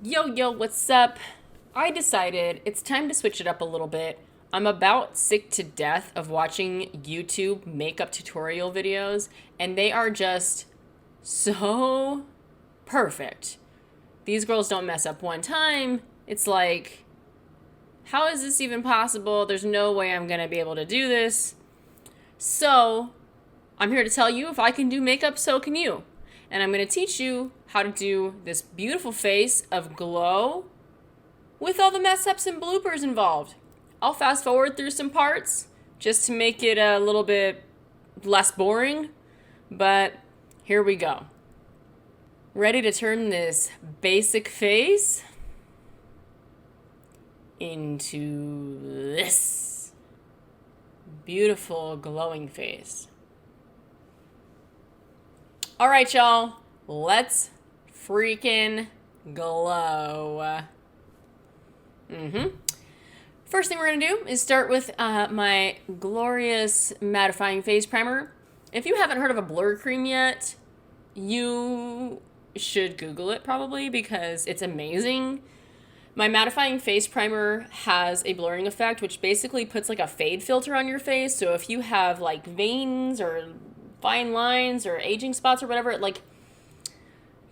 Yo, yo, what's up? I decided it's time to switch it up a little bit. I'm about sick to death of watching YouTube makeup tutorial videos, and they are just so perfect. These girls don't mess up one time. It's like, how is this even possible? There's no way I'm gonna be able to do this. So, I'm here to tell you if I can do makeup, so can you. And I'm gonna teach you how to do this beautiful face of glow with all the mess ups and bloopers involved. I'll fast forward through some parts just to make it a little bit less boring, but here we go. Ready to turn this basic face into this beautiful glowing face. All right, y'all, let's freaking glow. First thing we're going to do is start with my glorious mattifying face primer. If you haven't heard of a blur cream yet, you should Google it probably because it's amazing. My mattifying face primer has a blurring effect, which basically puts like a fade filter on your face. So if you have like veins or fine lines or aging spots or whatever, it like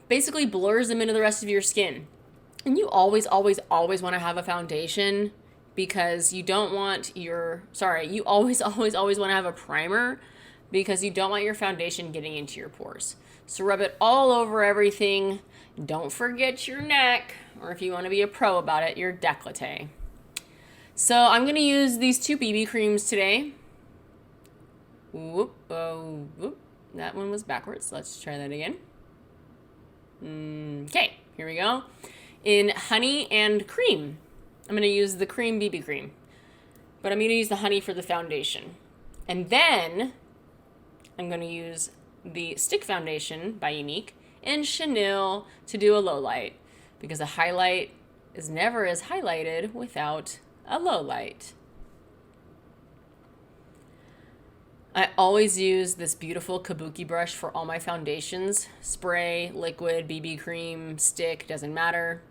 basically blurs them into the rest of your skin. And you always want to have a foundation because you don't want you always want to have a primer because you don't want your foundation getting into your pores. So rub it all over everything. Don't forget your neck, or if you want to be a pro about it, your décolleté. So I'm going to use these two BB creams today. Whoop. That one was backwards. Let's try that again. Okay, here we go. In honey and cream. I'm going to use the cream BB cream. But I'm going to use the honey for the foundation. And then I'm going to use the stick foundation by Younique and Chanel to do a low light. Because a highlight is never as highlighted without a low light. I always use this beautiful kabuki brush for all my foundations. Spray, liquid, BB cream, stick, doesn't matter.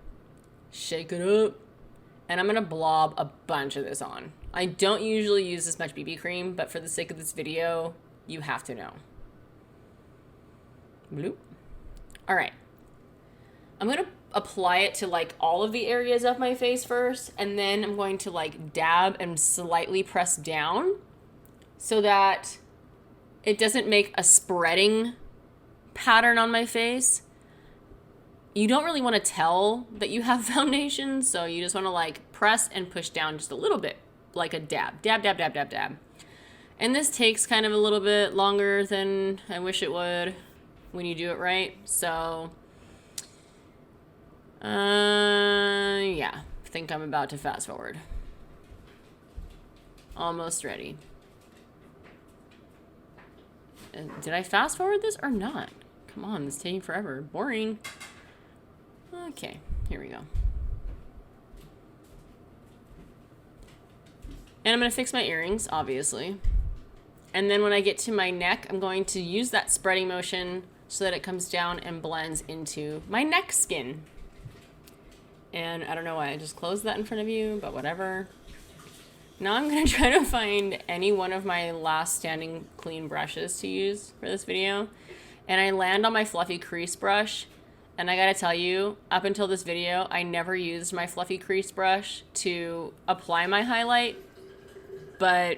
Shake it up. And I'm going to blob a bunch of this on. I don't usually use this much BB cream, but for the sake of this video, you have to know. Bloop. All right. I'm going to apply it to like all of the areas of my face first, and then I'm going to like dab and slightly press down so that it doesn't make a spreading pattern on my face. You don't really want to tell that you have foundation, so you just want to like press and push down just a little bit, like a dab. Dab, dab, dab, dab, dab. And this takes kind of a little bit longer than I wish it would when you do it right. So, yeah, I think I'm about to fast forward. Almost ready. Did I fast forward this or not? Come on, this is taking forever. Boring. Okay, here we go. And I'm going to fix my earrings, obviously. And then when I get to my neck, I'm going to use that spreading motion so that it comes down and blends into my neck skin. And I don't know why I just closed that in front of you, but whatever. Now I'm going to try to find any one of my last standing clean brushes to use for this video. And I land on my fluffy crease brush. And I gotta tell you, up until this video, I never used my fluffy crease brush to apply my highlight, but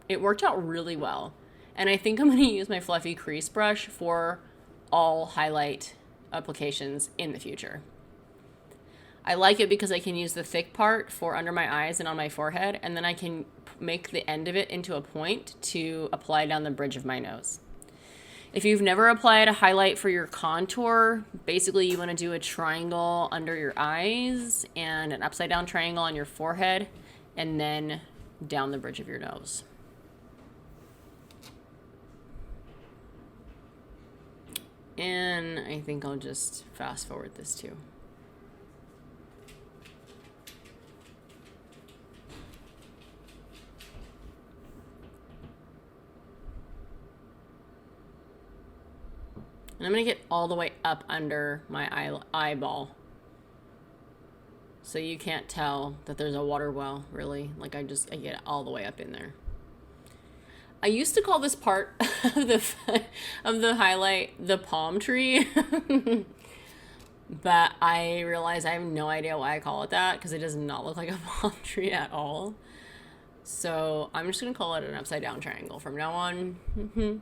it worked out really well. And I think I'm gonna use my fluffy crease brush for all highlight applications in the future. I like it because I can use the thick part for under my eyes and on my forehead, and then I can make the end of it into a point to apply down the bridge of my nose. If you've never applied a highlight for your contour, basically you want to do a triangle under your eyes and an upside down triangle on your forehead and then down the bridge of your nose. And I think I'll just fast forward this too. And I'm going to get all the way up under my eyeball. So you can't tell that there's a water well, really. Like I get it all the way up in there. I used to call this part of the highlight the palm tree. But I realize I have no idea why I call it that because it does not look like a palm tree at all. So I'm just going to call it an upside down triangle from now on.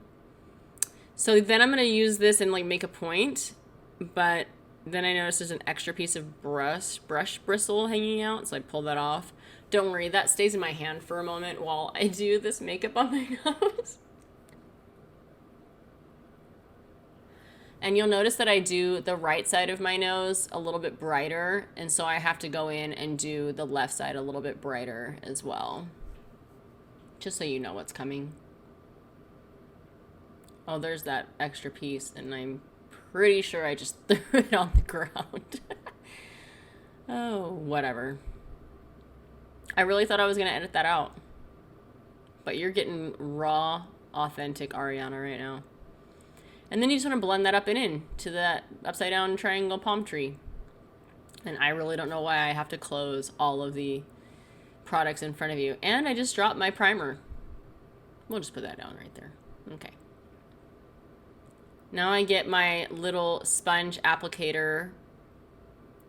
So then I'm going to use this and like make a point, but then I noticed there's an extra piece of brush bristle hanging out, so I pulled that off. Don't worry, that stays in my hand for a moment while I do this makeup on my nose. And you'll notice that I do the right side of my nose a little bit brighter, and so I have to go in and do the left side a little bit brighter as well. Just so you know what's coming. Oh, there's that extra piece, and I'm pretty sure I just threw it on the ground. Oh, whatever. I really thought I was going to edit that out. But you're getting raw, authentic Ariana right now. And then you just want to blend that up and in to that upside down triangle palm tree. And I really don't know why I have to close all of the products in front of you. And I just dropped my primer. We'll just put that down right there. Okay. Now I get my little sponge applicator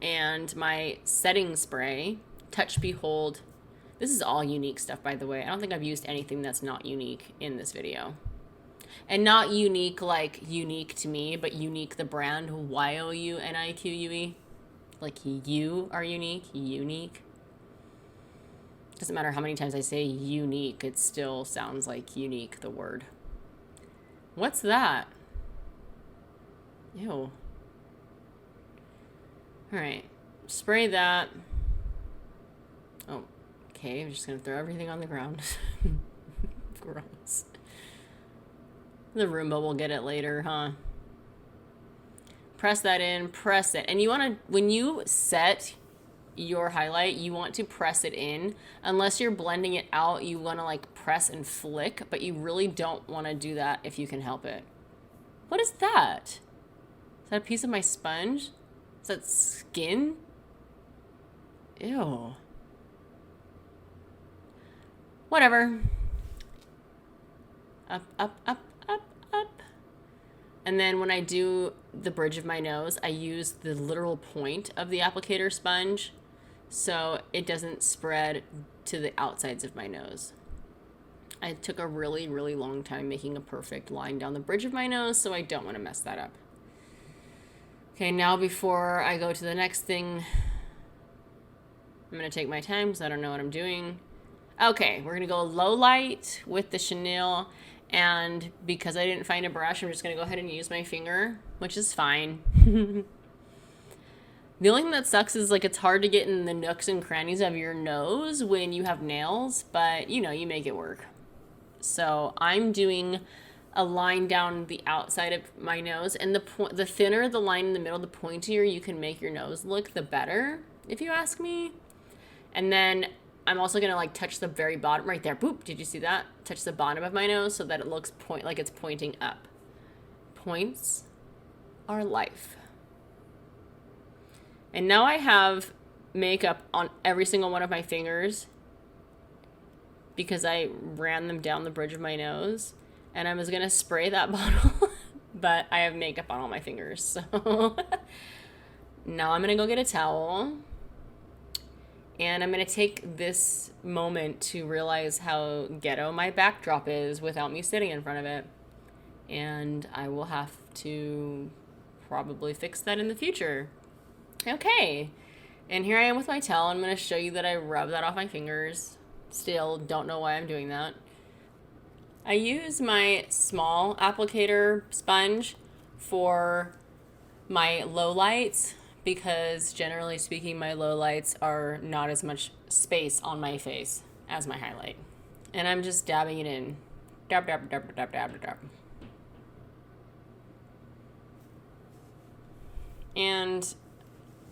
and my setting spray. Touch Behold. This is all unique stuff, by the way. I don't think I've used anything that's not unique in this video. And not unique like unique to me, but unique the brand, YOUNIQUE. Like you are unique, unique. Doesn't matter how many times I say unique, it still sounds like unique, the word. What's that? Ew. All right, spray that. Oh, okay, I'm just gonna throw everything on the ground. Gross. The Roomba will get it later, huh? Press that in, press it. And you want to, when you set your highlight, you want to press it in. Unless you're blending it out, you want to like press and flick, but you really don't want to do that if you can help it. What is that? Is that a piece of my sponge? Is that skin? Ew. Whatever. Up, up, up, up, up. And then when I do the bridge of my nose, I use the literal point of the applicator sponge so it doesn't spread to the outsides of my nose. I took a really, really long time making a perfect line down the bridge of my nose, so I don't want to mess that up. Okay, now before I go to the next thing, I'm going to take my time because I don't know what I'm doing. Okay, we're going to go low light with the chenille. And because I didn't find a brush, I'm just going to go ahead and use my finger, which is fine. The only thing that sucks is like it's hard to get in the nooks and crannies of your nose when you have nails, but you know, you make it work. So I'm doing a line down the outside of my nose, and the thinner the line in the middle, the pointier you can make your nose look, the better, if you ask me. And then I'm also going to like touch the very bottom right there. Boop. Did you see that? Touch the bottom of my nose so that it looks like it's pointing up. Points are life. And now I have makeup on every single one of my fingers because I ran them down the bridge of my nose. And I was going to spray that bottle, but I have makeup on all my fingers. So now I'm going to go get a towel. And I'm going to take this moment to realize how ghetto my backdrop is without me sitting in front of it. And I will have to probably fix that in the future. Okay. And here I am with my towel. I'm going to show you that I rub that off my fingers. Still don't know why I'm doing that. I use my small applicator sponge for my lowlights because generally speaking, my lowlights are not as much space on my face as my highlight. And I'm just dabbing it in. Dab, dab, dab, dab, dab, dab. And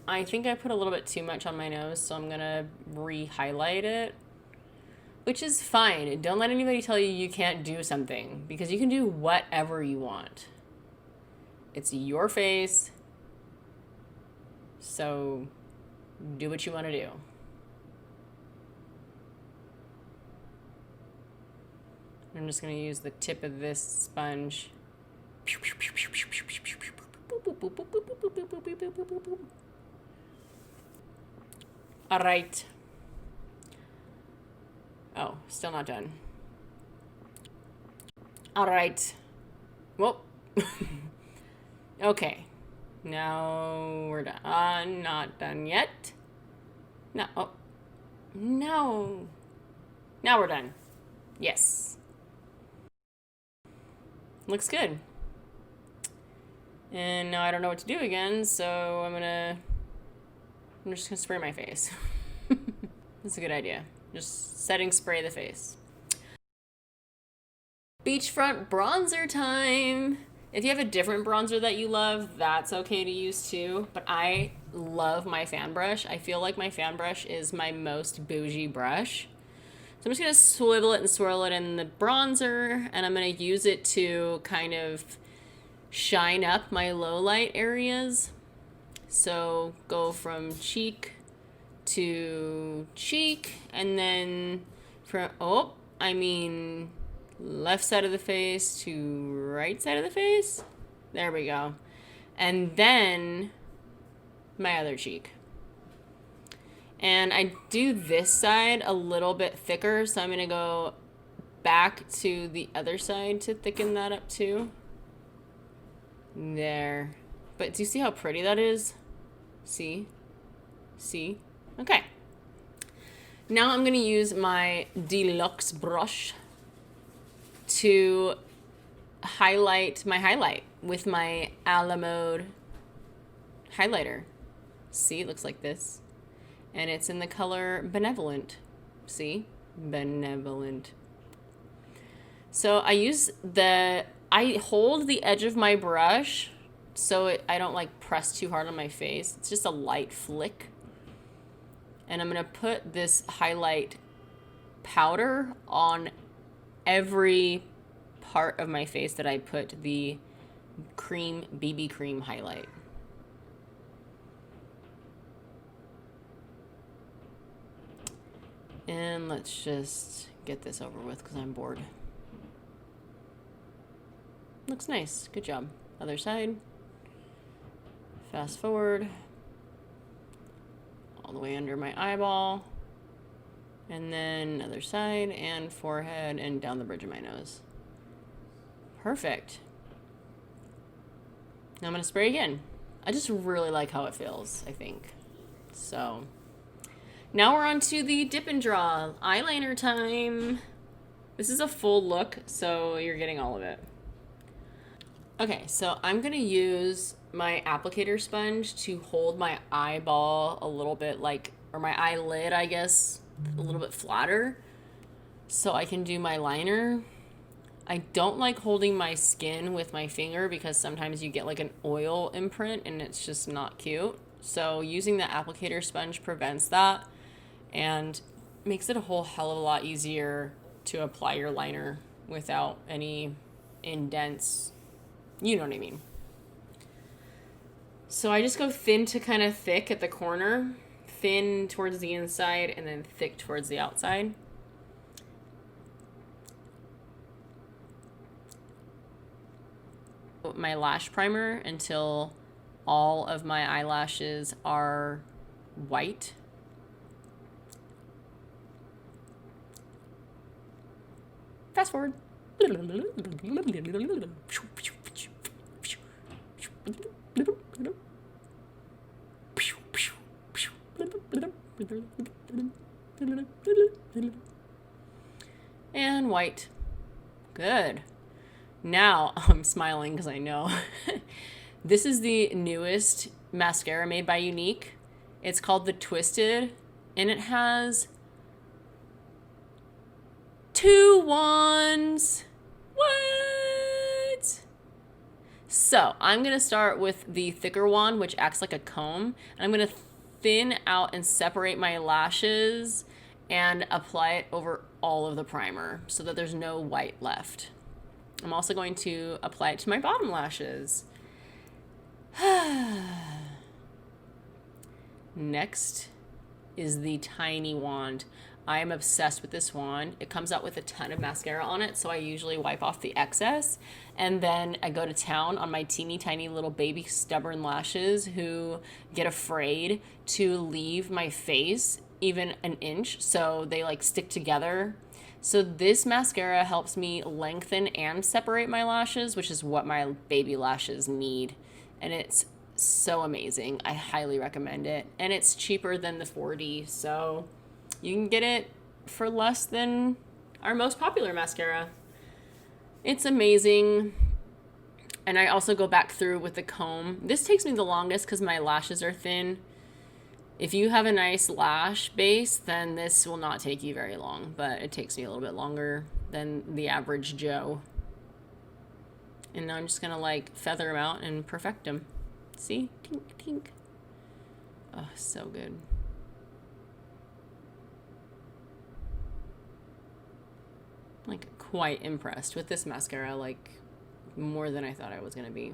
I think I put a little bit too much on my nose, so I'm going to re-highlight it. Which is fine. Don't let anybody tell you you can't do something, because you can do whatever you want. It's your face. So Do what you want to do. I'm just going to use the tip of this sponge. All right. Oh, still not done. All right. Whoa. Okay. Now we're done. Not done yet. No. Oh. No. Now we're done. Yes. Looks good. And now I don't know what to do again, so I'm just gonna spray my face. That's a good idea. Just setting spray the face. Beachfront bronzer time. If you have a different bronzer that you love, that's okay to use too. But I love my fan brush. I feel like my fan brush is my most bougie brush. So I'm just gonna swivel it and swirl it in the bronzer, and I'm gonna use it to kind of shine up my low light areas. So go from cheek to cheek, and then from, left side of the face to right side of the face. There we go. And then my other cheek. And I do this side a little bit thicker, so I'm going to go back to the other side to thicken that up too. There. But do you see how pretty that is? See? See? Okay. Now I'm going to use my Deluxe brush to highlight my highlight with my A La Mode highlighter. See, it looks like this. And it's in the color Benevolent. See? Benevolent. So I hold the edge of my brush so I don't like press too hard on my face. It's just a light flick. And I'm going to put this highlight powder on every part of my face that I put the BB cream highlight. And let's just get this over with because I'm bored. Looks nice. Good job. Other side. Fast forward. All the way under my eyeball. And then other side and forehead and down the bridge of my nose. Perfect. Now I'm going to spray again. I just really like how it feels, I think. So now we're on to the dip and draw. Eyeliner time. This is a full look, so you're getting all of it. Okay, so I'm going to use my applicator sponge to hold my eyeball a little bit or my eyelid, I guess, a little bit flatter so I can do my liner. I don't like holding my skin with my finger because sometimes you get like an oil imprint and it's just not cute. So using the applicator sponge prevents that and makes it a whole hell of a lot easier to apply your liner without any indents. You know what I mean. So I just go thin to kind of thick at the corner, thin towards the inside, and then thick towards the outside. My lash primer until all of my eyelashes are white. Fast forward. And white. Good. Now I'm smiling because I know. This is the newest mascara made by Younique. It's called the Twisted, and it has 2 wands. What? So I'm going to start with the thicker wand, which acts like a comb. And I'm going to thin out and separate my lashes and apply it over all of the primer so that there's no white left. I'm also going to apply it to my bottom lashes. Next is the tiny wand. I am obsessed with this wand. It comes out with a ton of mascara on it, so I usually wipe off the excess, and then I go to town on my teeny tiny little baby stubborn lashes who get afraid to leave my face even an inch, so they like stick together. So this mascara helps me lengthen and separate my lashes, which is what my baby lashes need. And it's so amazing. I highly recommend it. And it's cheaper than the 4D, so you can get it for less than our most popular mascara. It's amazing. And I also go back through with the comb. This takes me the longest because my lashes are thin. If you have a nice lash base, then this will not take you very long, but it takes me a little bit longer than the average Joe. And now I'm just gonna like feather them out and perfect them. See? Tink, tink. Oh, so good. Like quite impressed with this mascara, like more than I thought I was gonna be.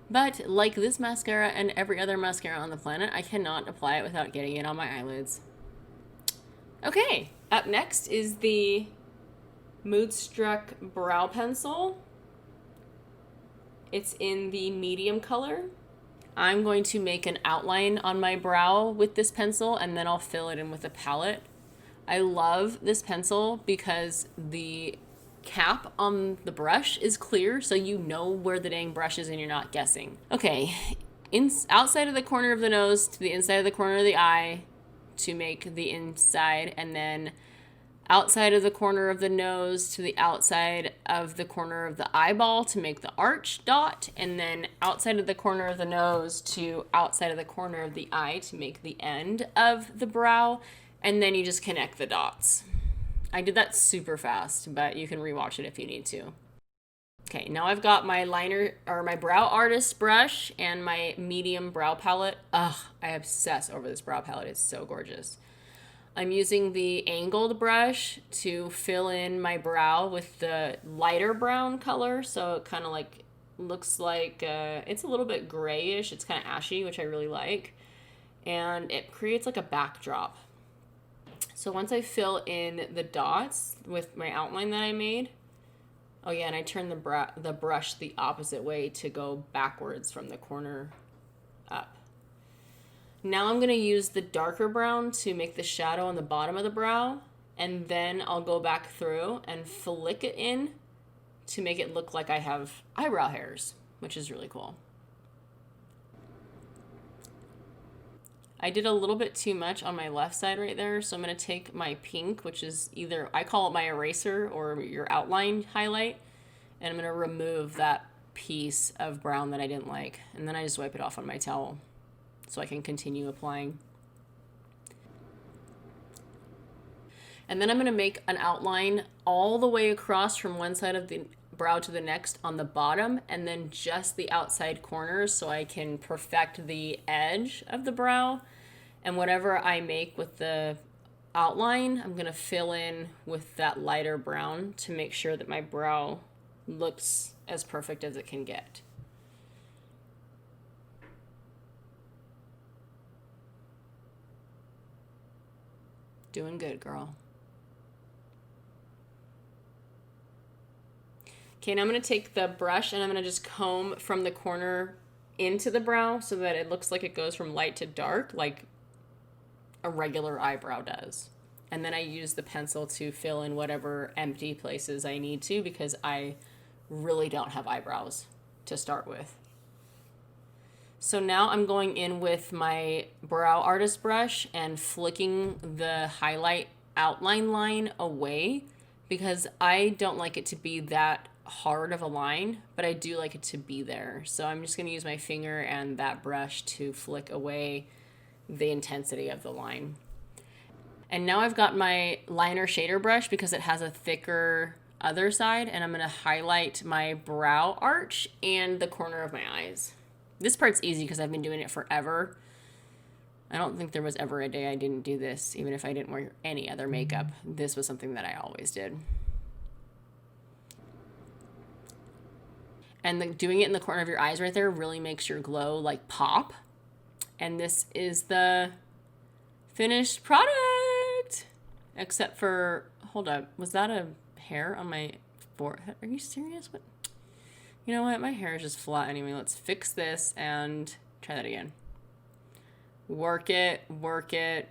But like this mascara and every other mascara on the planet, I cannot apply it without getting it on my eyelids. Okay, up next is the Moodstruck Brow Pencil. It's in the medium color. I'm going to make an outline on my brow with this pencil, and then I'll fill it in with a palette. I love this pencil because the cap on the brush is clear, so you know where the dang brush is and you're not guessing. Okay, outside of the corner of the nose to the inside of the corner of the eye to make the inside, and then outside of the corner of the nose to the outside of the corner of the eyeball to make the arch dot, and then outside of the corner of the nose to outside of the corner of the eye to make the end of the brow, and then you just connect the dots. I did that super fast, but you can rewatch it if you need to. Okay, now I've got my liner, or my brow artist brush, and my medium brow palette. Ugh, I obsess over this brow palette. It's so gorgeous. I'm using the angled brush to fill in my brow with the lighter brown color, so it kind of like looks like it's a little bit grayish. It's kind of ashy, which I really like, and it creates like a backdrop. So once I fill in the dots with my outline that I made, oh yeah, and I turn the brush the opposite way to go backwards from the corner up. Now I'm going to use the darker brown to make the shadow on the bottom of the brow, and then I'll go back through and flick it in to make it look like I have eyebrow hairs, which is really cool. I did a little bit too much on my left side right there, so I'm going to take my pink, which is either, I call it my eraser or your outline highlight, and I'm going to remove that piece of brown that I didn't like, and then I just wipe it off on my towel so I can continue applying. And then I'm going to make an outline all the way across from one side of the brow to the next on the bottom, and then just the outside corners so I can perfect the edge of the brow. And whatever I make with the outline, I'm going to fill in with that lighter brown to make sure that my brow looks as perfect as it can get. Doing good, girl. Okay, now I'm going to take the brush and I'm going to just comb from the corner into the brow so that it looks like it goes from light to dark, like a regular eyebrow does. And then I use the pencil to fill in whatever empty places I need to, because I really don't have eyebrows to start with. So now I'm going in with my brow artist brush and flicking the highlight outline line away, because I don't like it to be that hard of a line, but I do like it to be there. So I'm just going to use my finger and that brush to flick away the intensity of the line. And now I've got my liner shader brush because it has a thicker other side, and I'm going to highlight my brow arch and the corner of my eyes. This part's easy because I've been doing it forever. I don't think there was ever a day I didn't do this, even if I didn't wear any other makeup. This was something that I always did. And doing it in the corner of your eyes right there really makes your glow like pop. And this is the Finished product! Except for, hold up, was that a hair on my forehead? Are you serious? What? You know what? My hair is just flat anyway. Let's fix this and try that again. Work it, work it.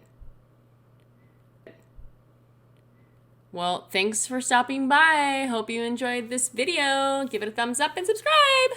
Well, thanks for stopping by. Hope you enjoyed this video. Give it a thumbs up and subscribe.